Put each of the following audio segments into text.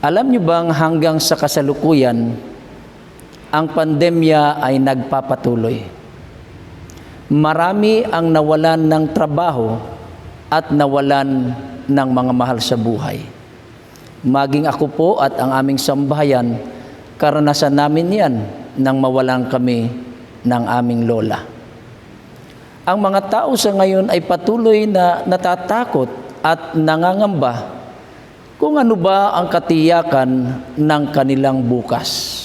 Alam niyo bang hanggang sa kasalukuyan, ang pandemya ay nagpapatuloy. Marami ang nawalan ng trabaho at nawalan ng mga mahal sa buhay. Maging ako po at ang aming sambahayan, karanasan namin yan nang mawalan kami ng aming lola. Ang mga tao sa ngayon ay patuloy na natatakot at nangangamba kung ano ba ang katiyakan ng kanilang bukas.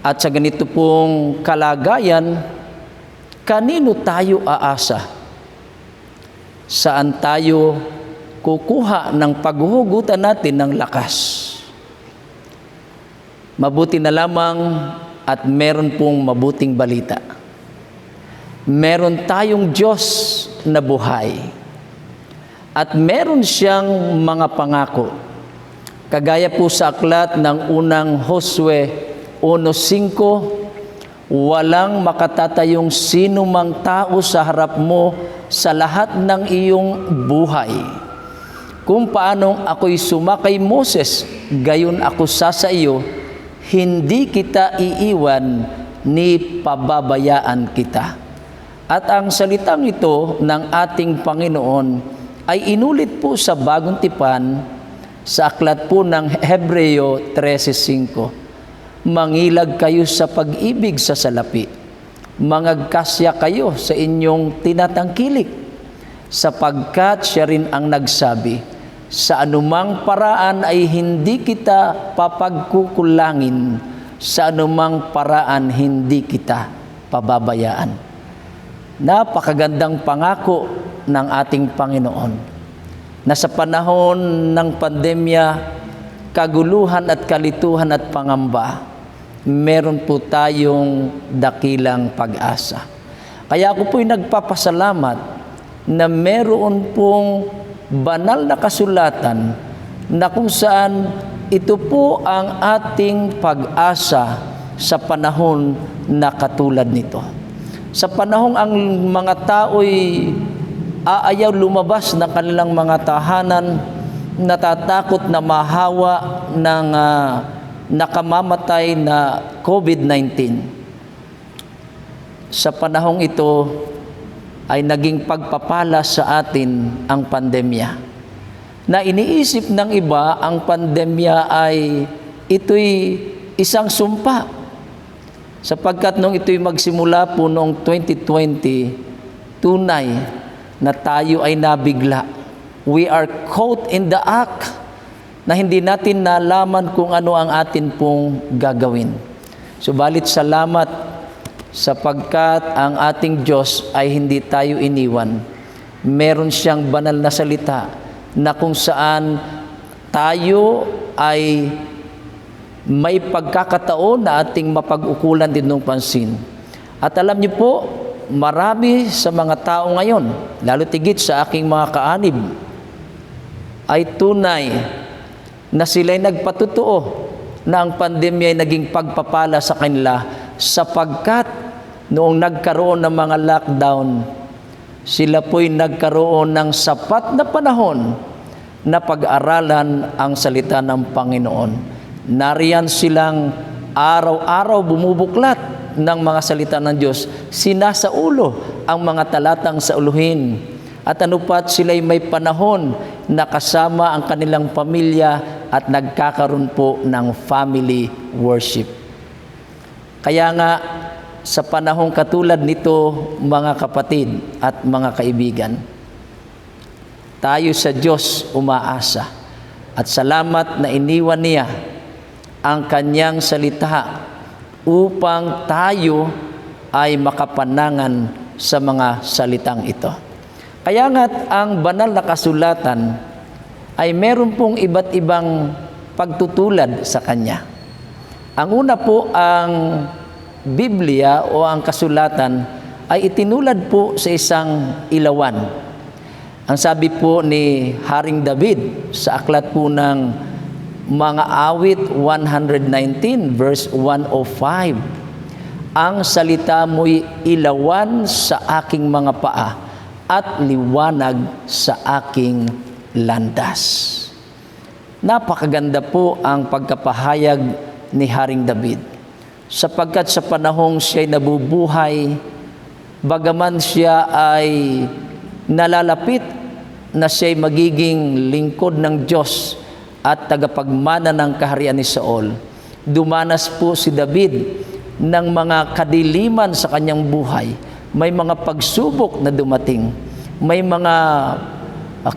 At sa ganito pong kalagayan, kanino tayo aasa? Saan tayo kukuha ng paghuhugutan natin ng lakas? Mabuti na lamang at meron pong mabuting balita. Meron tayong Diyos na buhay. At meron siyang mga pangako. Kagaya po sa aklat ng unang Josue 1:5, walang makatatayong sino mang tao sa harap mo sa lahat ng iyong buhay. Kung paanong ako'y sumakay Moses, gayon ako sa iyo, hindi kita iiwan ni pababayaan kita. At ang salitang ito ng ating Panginoon ay inulit po sa Bagong Tipan sa aklat po ng Hebreo 13:5. Mangilag kayo sa pag-ibig sa salapi. Mangagkasya kayo sa inyong tinatangkilik, sapagkat siya rin ang nagsabi, sa anumang paraan ay hindi kita papagkukulangin, sa anumang paraan hindi kita pababayaan. Napakagandang pangako ng ating Panginoon na sa panahon ng pandemya, kaguluhan at kalituhan at pangamba, meron po tayong dakilang pag-asa. Kaya ako po'y nagpapasalamat na meron pong banal na kasulatan na kung saan ito po ang ating pag-asa sa panahon na katulad nito. Sa panahong ang mga tao'y aayaw lumabas ng kanilang mga tahanan, natatakot na mahawa ng nakamamatay na COVID-19. Sa panahong ito ay naging pagpapala sa atin ang pandemya. Na iniisip ng iba ang pandemya ay ito'y isang sumpa. Sapagkat nung ito'y magsimula po noong 2020, tunay na tayo ay nabigla. We are caught in the act na hindi natin nalaman kung ano ang atin pong gagawin. Subalit salamat sapagkat ang ating Diyos ay hindi tayo iniwan. Meron siyang banal na salita na kung saan tayo ay may pagkakataon na ating mapag-ukulan din ng pansin. At alam niyo po, marami sa mga tao ngayon, lalo tigit sa aking mga kaanib, ay tunay na sila'y nagpatutuo na ang pandemya ay naging pagpapala sa kanila sapagkat noong nagkaroon ng mga lockdown, sila po'y nagkaroon ng sapat na panahon na pag-aralan ang salita ng Panginoon. Nariyan silang araw-araw bumubuklat ng mga salita ng Diyos, sinasaulo ang mga talatang sauluhin. At ano pat sila'y may panahon na kasama ang kanilang pamilya at nagkakaroon po ng family worship. Kaya nga, sa panahong katulad nito, mga kapatid at mga kaibigan, tayo sa Diyos umaasa. At salamat na iniwan niya ang kanyang salita upang tayo ay makapanangan sa mga salitang ito. Kaya nga't ang banal na kasulatan ay meron pong iba't ibang pagtutulad sa kanya. Ang una po, ang Biblia o ang kasulatan ay itinulad po sa isang ilawan. Ang sabi po ni Haring David sa aklat po ng mga awit 119 verse 105, ang salita mo'y ilawan sa aking mga paa at liwanag sa aking landas. Napakaganda po ang pagkapahayag ni Haring David, sapagkat sa panahong siya'y nabubuhay, bagaman siya ay nalalapit na siya'y magiging lingkod ng Diyos at tagapagmana ng kaharian ni Saul, dumanas po si David ng mga kadiliman sa kanyang buhay. May mga pagsubok na dumating, may mga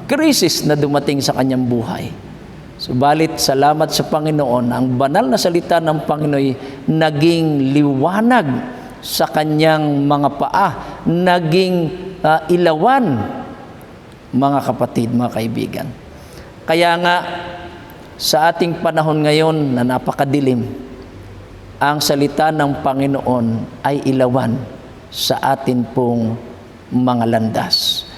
krisis na dumating sa kanyang buhay. Subalit, salamat sa Panginoon, ang banal na salita ng Panginoon naging liwanag sa kanyang mga paa, naging ilawan, mga kapatid, mga kaibigan. Kaya nga, sa ating panahon ngayon na napakadilim, ang salita ng Panginoon ay ilawan sa atin pong mga landas.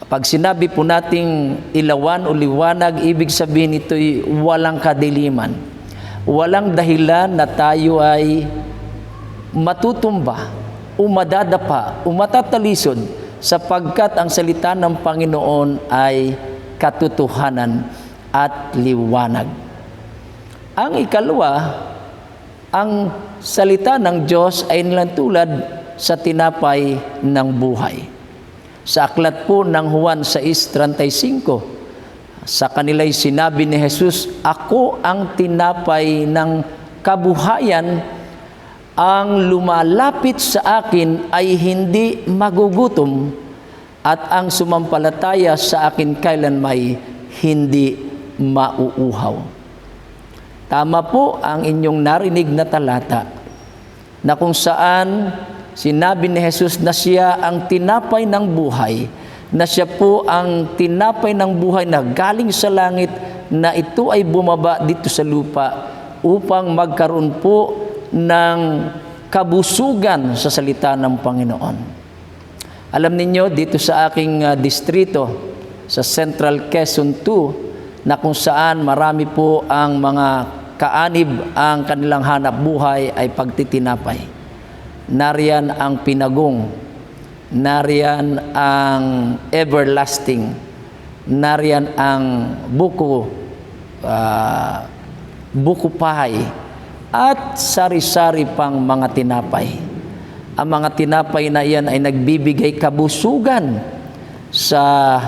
Pag sinabi po nating ilawan o liwanag, ibig sabihin ito'y walang kadiliman. Walang dahilan na tayo ay matutumba o madadapa o matatalisod, sapagkat ang salita ng Panginoon ay katotohanan at liwanag. Ang ikalawa, ang salita ng Diyos ay nilantulad sa tinapay ng buhay. Sa aklat po ng Juan 6:35, sa kanila'y sinabi ni Jesus, "Ako ang tinapay ng kabuhayan, ang lumalapit sa akin ay hindi magugutom, at ang sumampalataya sa akin kailanmay hindi mauuhaw." Tama po ang inyong narinig na talata, na kung saan sinabi ni Jesus na siya ang tinapay ng buhay, na siya po ang tinapay ng buhay na galing sa langit, na ito ay bumaba dito sa lupa upang magkaroon po ng kabusugan sa salita ng Panginoon. Alam ninyo, dito sa aking distrito, sa Central Quezon 2, na kung saan marami po ang mga kaanib, ang kanilang hanap buhay ay pagtitinapay. Nariyan ang pinagong, nariyan ang everlasting, nariyan ang buko pie, at sari-sari pang mga tinapay. Ang mga tinapay na iyan ay nagbibigay kabusugan sa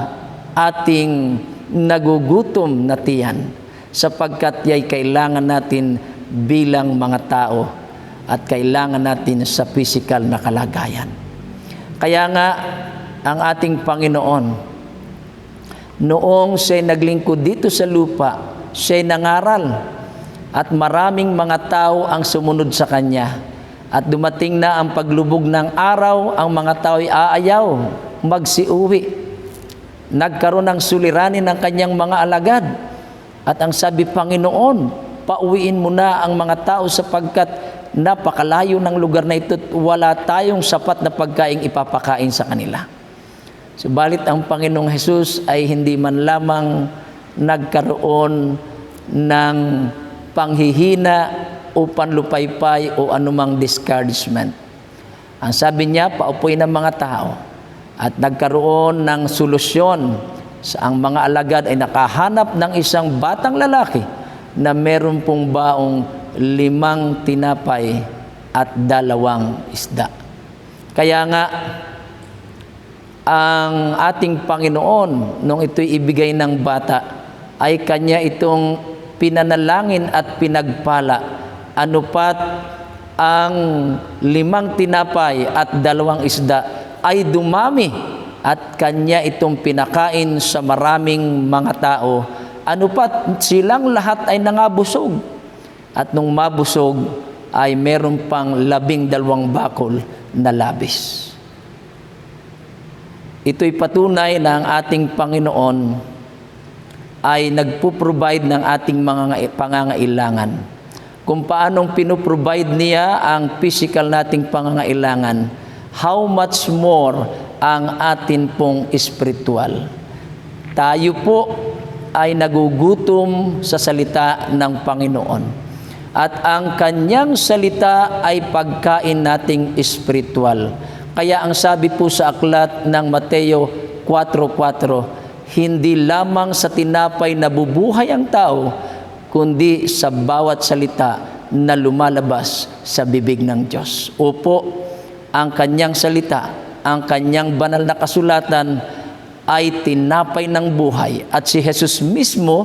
ating nagugutom na tiyan, sapagkat ya'y kailangan natin bilang mga tao at kailangan natin sa physical na kalagayan. Kaya nga, ang ating Panginoon, noong siya'y naglingkod dito sa lupa, siya'y nangaral, at maraming mga tao ang sumunod sa Kanya. At dumating na ang paglubog ng araw, ang mga tao ay aayaw, magsiuwi. Nagkaroon ng suliranin ng Kanyang mga alagad. At ang sabi, "Panginoon, pauwiin mo na ang mga tao, sapagkat napakalayo ng lugar na ito at wala tayong sapat na pagkain ipapakain sa kanila." Subalit ang Panginoong Hesus ay hindi man lamang nagkaroon ng panghihina o panlupaypay o anumang discouragement. Ang sabi niya, paupuin ng mga tao, at nagkaroon ng solusyon. Sa ang mga alagad ay nakahanap ng isang batang lalaki na meron pong baong 5 tinapay at 2 isda. Kaya nga, ang ating Panginoon, nung ito'y ibigay ng bata, ay Kanya itong pinanalangin at pinagpala. Ano pat ang 5 tinapay at 2 isda ay dumami, at Kanya itong pinakain sa maraming mga tao. Ano pat silang lahat ay nangabusog. At nung mabusog, ay meron pang 12 bakol na labis. Ito'y patunay na ang ating Panginoon ay nagpo-provide ng ating mga pangangailangan. Kung paanong pinoprovide niya ang physical nating pangangailangan, how much more ang atin pong spiritual. Tayo po ay nagugutom sa salita ng Panginoon. At ang Kanyang salita ay pagkain nating spiritual. Kaya ang sabi po sa aklat ng Mateo 4:4, "Hindi lamang sa tinapay nabubuhay ang tao, kundi sa bawat salita na lumalabas sa bibig ng Diyos. Opo, ang kanyang salita, ang kanyang banal na kasulatan ay tinapay ng buhay, at si Jesus mismo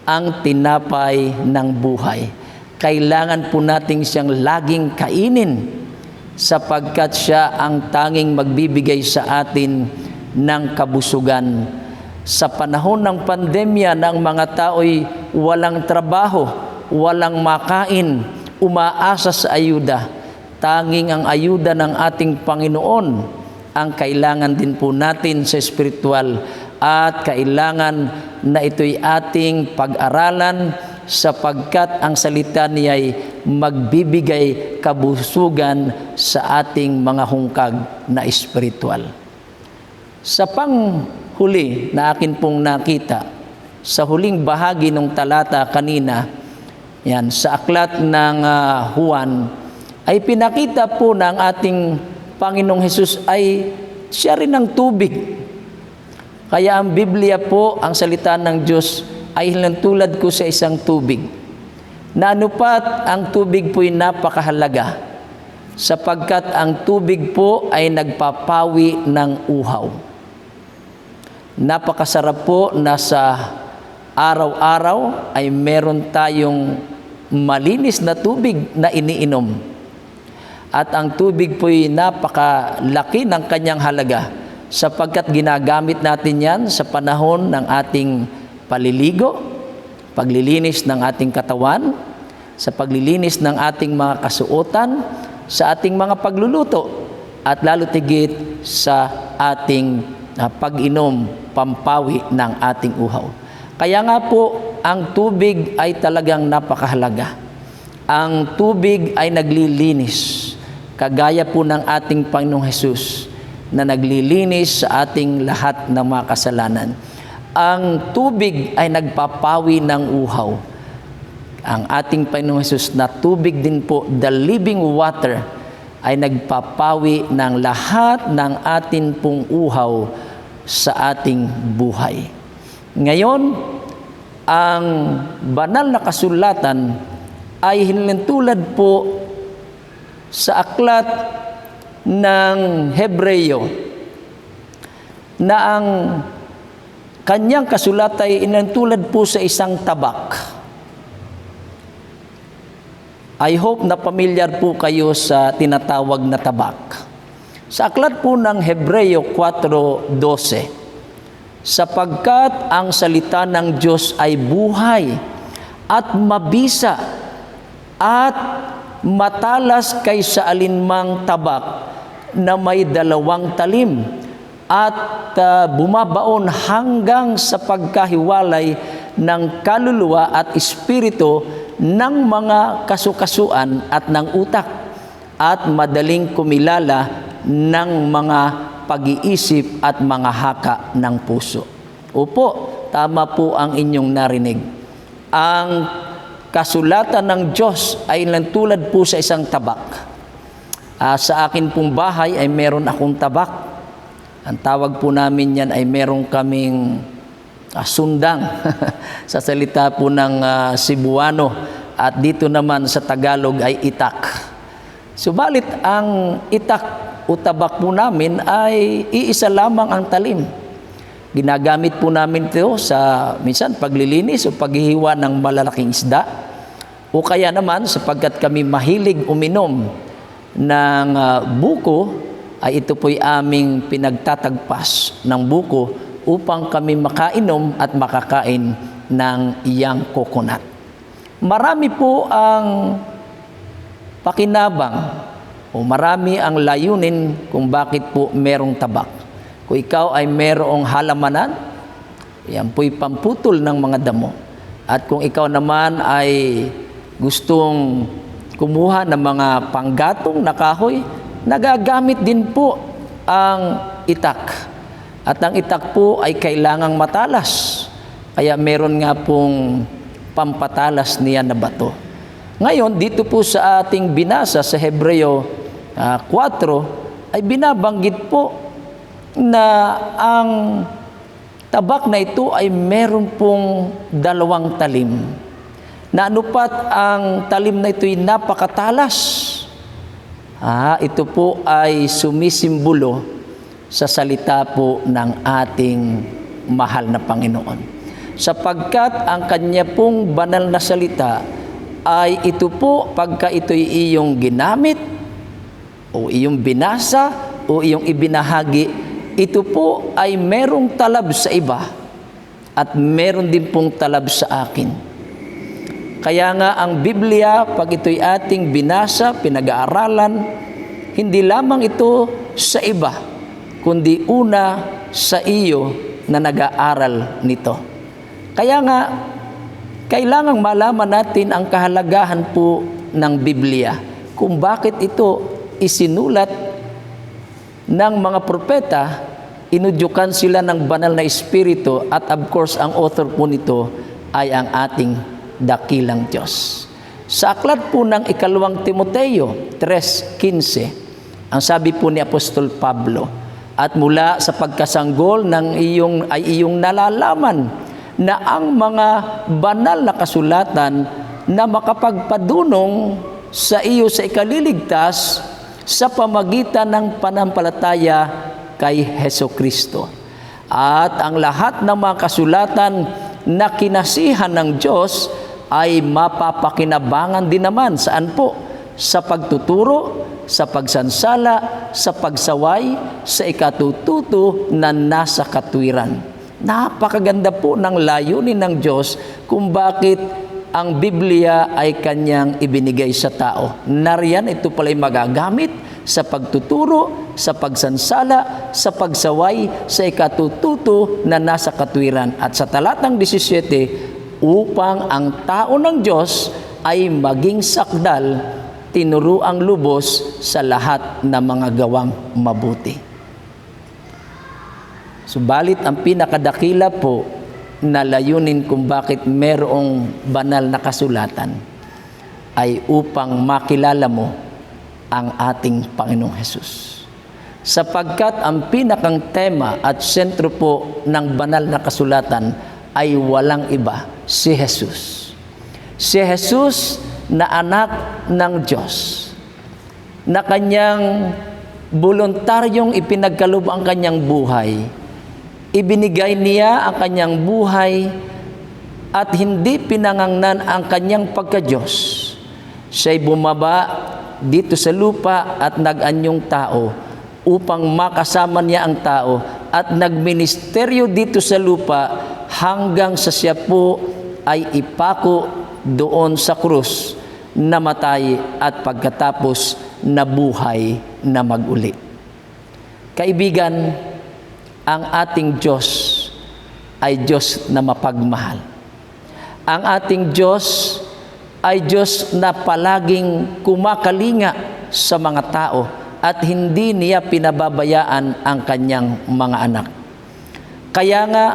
ang tinapay ng buhay. Kailangan po nating siyang laging kainin sapagkat siya ang tanging magbibigay sa atin ng kabusugan. Sa panahon ng pandemya ng mga tao'y walang trabaho, walang makain, umaasa sa ayuda. Tanging ang ayuda ng ating Panginoon ang kailangan din po natin sa spiritual, at kailangan na ito'y ating pag-aralan sapagkat ang salita niya ay magbibigay kabusugan sa ating mga hungkag na espiritual. Sa panghuli na akin pong nakita, sa huling bahagi ng talata kanina, yan, sa aklat ng Juan, ay pinakita po ng ating Panginoong Hesus ay siya rin ang tubig. Kaya ang Biblia po, ang salita ng Diyos, ay tulad ko sa isang tubig. Na anupat ang tubig po'y napakahalaga sapagkat ang tubig po ay nagpapawi ng uhaw. Napakasarap po na sa araw-araw ay meron tayong malinis na tubig na iniinom. At ang tubig po'y napakalaki ng kanyang halaga sapagkat ginagamit natin yan sa panahon ng ating paliligo, paglilinis ng ating katawan, sa paglilinis ng ating mga kasuotan, sa ating mga pagluluto, at lalo tigit sa ating pag-inom, pampawi ng ating uhaw. Kaya nga po, ang tubig ay talagang napakahalaga. Ang tubig ay naglilinis, kagaya po ng ating Panginoong Hesus na naglilinis sa ating lahat ng mga kasalanan. Ang tubig ay nagpapawi ng uhaw. Ang ating Panginoong Hesus na tubig din po, the living water, ay nagpapawi ng lahat ng atin pong uhaw sa ating buhay. Ngayon, ang banal na kasulatan ay hinilintulad po sa aklat ng Hebreyo na ang kanyang kasulatan ay inantulad po sa isang tabak. I hope na pamilyar po kayo sa tinatawag na tabak. Sa aklat po ng Hebreyo 4:12, sapagkat ang salita ng Diyos ay buhay at mabisa at matalas kaysa alinmang tabak na may 2 talim at bumabaon hanggang sa pagkahiwalay ng kaluluwa at espiritu ng mga kasukasuan at ng utak, at madaling kumilala ng mga pag-iisip at mga haka ng puso. Opo, tama po ang inyong narinig. Ang kasulatan ng Diyos ay tulad po sa isang tabak. Sa akin pong bahay ay meron akong tabak. Ang tawag po namin yan ay meron kaming sundang sa salita po ng Cebuano, at dito naman sa Tagalog ay itak. Subalit ang itak o tabak po namin ay iisa lamang ang talim. Ginagamit po namin ito sa minsan paglilinis o paghihiwa ng malalaking isda, o kaya naman sapagkat kami mahilig uminom ng buko, ay ito po'y aming pinagtatagpas ng buko upang kami makainom at makakain ng iyang coconut. Marami po ang pakinabang o marami ang layunin kung bakit po merong tabak. Kung ikaw ay merong halamanan, yan po'y pamputol ng mga damo. At kung ikaw naman ay gustong kumuha ng mga panggatong na kahoy, nagagamit din po ang itak. At ang itak po ay kailangang matalas. Kaya meron nga pong pampatalas niya na bato. Ngayon, dito po sa ating binasa sa Hebreyo 4, ay binabanggit po na ang tabak na ito ay meron pong 2 talim. na anupat ang talim na ito'y napakatalas. Ito po ay sumisimbolo sa salita po ng ating mahal na Panginoon. Sapagkat ang kanya pong banal na salita ay ito po pagka ito'y iyong ginamit o iyong binasa o iyong ibinahagi, ito po ay merong talab sa iba at meron din pong talab sa akin. Kaya nga ang Biblia, pag ito'y ating binasa, pinag-aaralan, hindi lamang ito sa iba, kundi una sa iyo na nag-aaral nito. Kaya nga, kailangang malaman natin ang kahalagahan po ng Biblia, kung bakit ito isinulat ng mga propeta, inudyukan sila ng banal na espiritu, at of course, ang author po nito ay ang ating dakilang Diyos. Sa aklat po ng ikalawang Timoteo 3:15, ang sabi po ni Apostol Pablo, at mula sa pagkasanggol ng iyong nalalaman na ang mga banal na kasulatan na makapagpadunong sa iyo sa ikaliligtas sa pamagitan ng panampalataya kay Hesukristo. At ang lahat ng mga kasulatan na kinasihan ng Diyos ay mapapakinabangan din naman saan po? Sa pagtuturo, sa pagsansala, sa pagsaway, sa ikatututo na nasa katwiran. Napakaganda po ng layunin ng Diyos kung bakit ang Biblia ay kanyang ibinigay sa tao. Nariyan ito pala'y magagamit sa pagtuturo, sa pagsansala, sa pagsaway, sa ikatututo na nasa katwiran. At sa talatang 17, upang ang tao ng Diyos ay maging sakdal, tinuruang lubos sa lahat ng mga gawang mabuti. Subalit ang pinakadakila po na layunin kung bakit merong banal na kasulatan ay upang makilala mo ang ating Panginoong Hesus. Sapagkat ang pinakang tema at sentro po ng banal na kasulatan ay walang iba, si Jesus. Si Jesus na anak ng Diyos, na kanyang voluntaryong ipinagkaloob ang kanyang buhay. Ibinigay niya ang kanyang buhay at hindi pinangangnan ang kanyang pagka-Diyos. Siya'y bumaba dito sa lupa at nag-anyong tao upang makasama niya ang tao at nagministeryo dito sa lupa hanggang sa siya po ay ipako doon sa krus, namatay at pagkatapos nabuhay na mag-uli. Kaibigan, ang ating Diyos ay Diyos na mapagmahal. Ang ating Diyos ay Diyos na palaging kumakalinga sa mga tao at hindi niya pinababayaan ang kanyang mga anak. Kaya nga,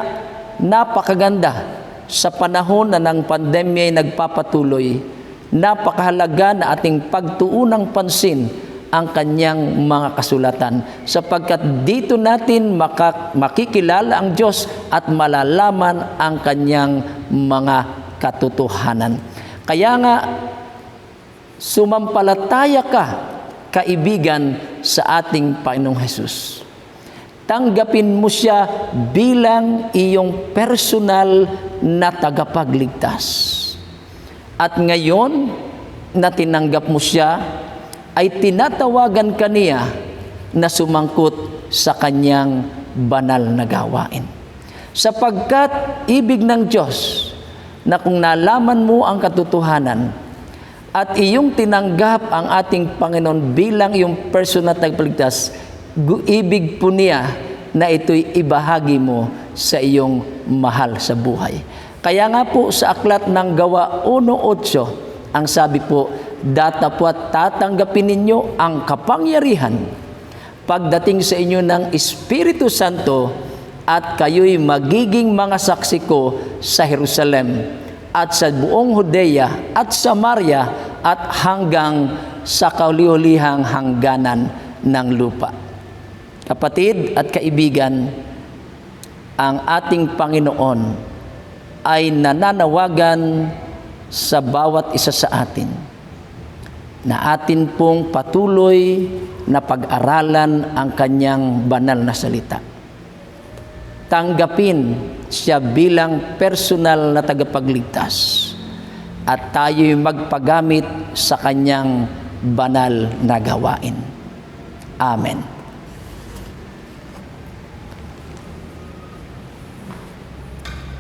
napakaganda sa panahon na ng pandemya ay nagpapatuloy, napakahalaga na ating pagtuunang pansin ang kanyang mga kasulatan, sapagkat dito natin makikilala ang Diyos at malalaman ang kanyang mga katotohanan. Kaya nga, sumampalataya ka, kaibigan, sa ating Panginoong Hesus. Tanggapin mo siya bilang iyong personal na tagapagligtas. At ngayon na tinanggap mo siya, ay tinatawagan ka niya na sumangkot sa kanyang banal na gawain. Sapagkat ibig ng Diyos na kung nalaman mo ang katotohanan at iyong tinanggap ang ating Panginoon bilang iyong personal na tagapagligtas, ibig po niya na ito'y ibahagi mo sa iyong mahal sa buhay. Kaya nga po sa aklat ng Gawa 1:8, ang sabi po, datapwat tatanggapin ninyo ang kapangyarihan pagdating sa inyo ng Espiritu Santo at kayo'y magiging mga saksi ko sa Jerusalem at sa buong Judea at Samaria at hanggang sa kauli-ulihang hangganan ng lupa. Kapatid at kaibigan, ang ating Panginoon ay nananawagan sa bawat isa sa atin na atin pong patuloy na pag-aralan ang kanyang banal na salita. Tanggapin siya bilang personal na tagapagligtas at tayo'y magpagamit sa kanyang banal na gawain. Amen.